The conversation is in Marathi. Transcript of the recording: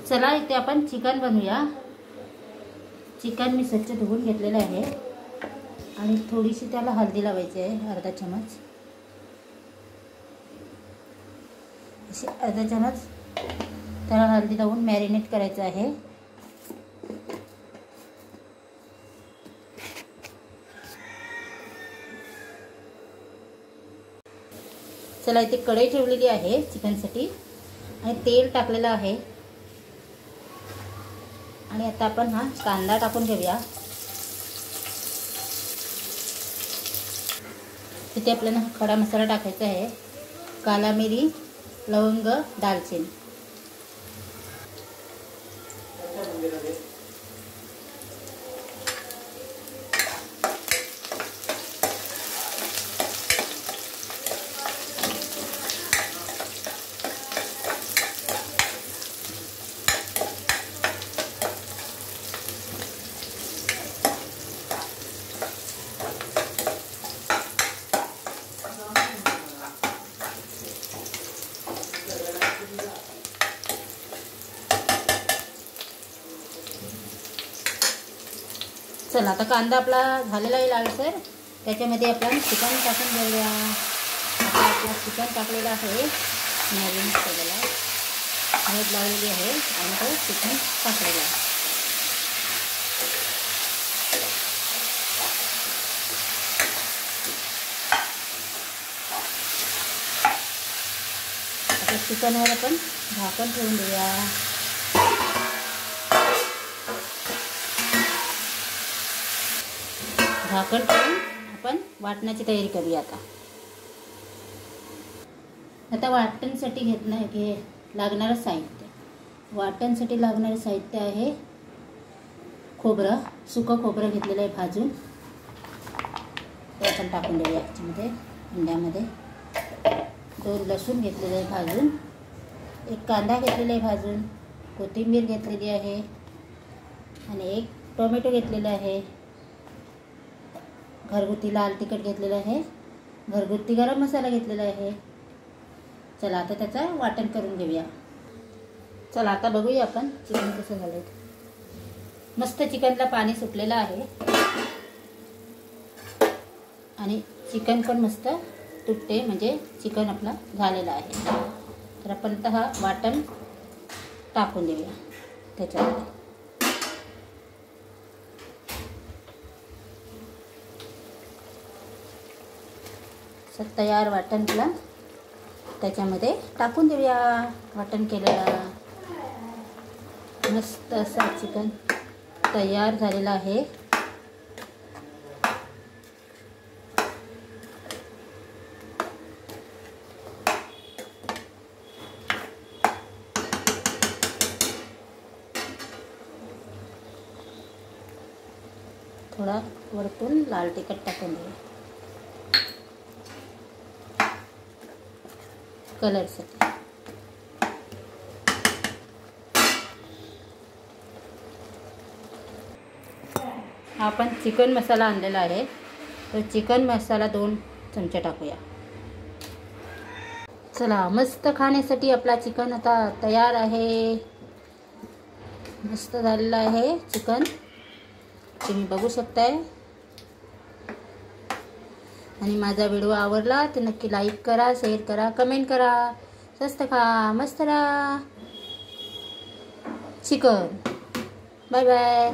चला इथे आपण चिकन बनवूया। चिकन मी स्वच्छ धुवून घेतलेलं आहे आणि थोडीशी त्याला हळदी लावायची आहे, अर्धा चमच, अशी अर्धा चमच त्याला हळदी लावून मॅरिनेट करायचं आहे। चला इथे कढई ठेवलेली आहे चिकनसाठी आणि तेल टाकलेलं आहे आणि आता आपण हा कांदा टाकून घेऊया। इथे आपल्याला खडा मसाला टाकायचा आहे, काला मिरी, लवंग, दालचिनी। चला आता कांदा आपला झालेला आहे लालसर, त्याच्यामध्ये आपण चिकन टाकून घेऊया। आता आपला चिकन टाकलेला आहे, मॅरिनेट केलेला, हळद लावलेली आहे आणि तो चिकन टाकलेला आहे। आता चिकनवर आपण झाकण ठेवून देऊया। झाकण ठेवून आपण वाटण्याची तयारी करूया। आता वाटणसाठी लागणारं साहित्य, वाटणसाठी लागणारं साहित्य आहे खोबरं, सुकं खोबरं घेतलेलं आहे भाजून, ते आपण टाकून देऊया याच्यामध्ये, अंड्यामध्ये। 2 लसूण घेतलेले आहे भाजून, 1 कांदा घेतलेला आहे भाजून, कोथिंबीर घेतलेली आहे आणि 1 टोमॅटो घेतलेला आहे, घरगुती लाल तिखट घेतलेलं आहे, घरगुती गरम मसाला घेतलेला आहे। चला आता त्याचं वाटण करून घेऊया। चला आता बघूया आपण चिकन कसं झालंय। मस्त चिकनला पाणी सुटलेलं आहे आणि चिकन पण मस्त तुटते, म्हणजे चिकन आपला झालेला आहे। तर आपण आता हा वाटण टाकून देऊया त्याच्यामध्ये। तयार वाटणला त्याच्यामध्ये टाकून देऊया, वाटण केलेला मस्त असा चिकन तयार झालेला आहे। थोडा वरतून लाल तिखट टाकून देऊया कलरसाठी। हा आपण चिकन मसाला आणलेला आहे, तो चिकन मसाला 2 चमचे टाकूया। चला मस्त खाण्यासाठी आपला चिकन आता तयार आहे, मस्त झालेला आहे चिकन, तुम्ही बघू शकताय। आणि माझा व्हिडिओ आवडला तर नक्की लाईक करा, शेअर करा, कमेंट करा। स्वस्त खा, मस्त राहा चिकन। Bye bye.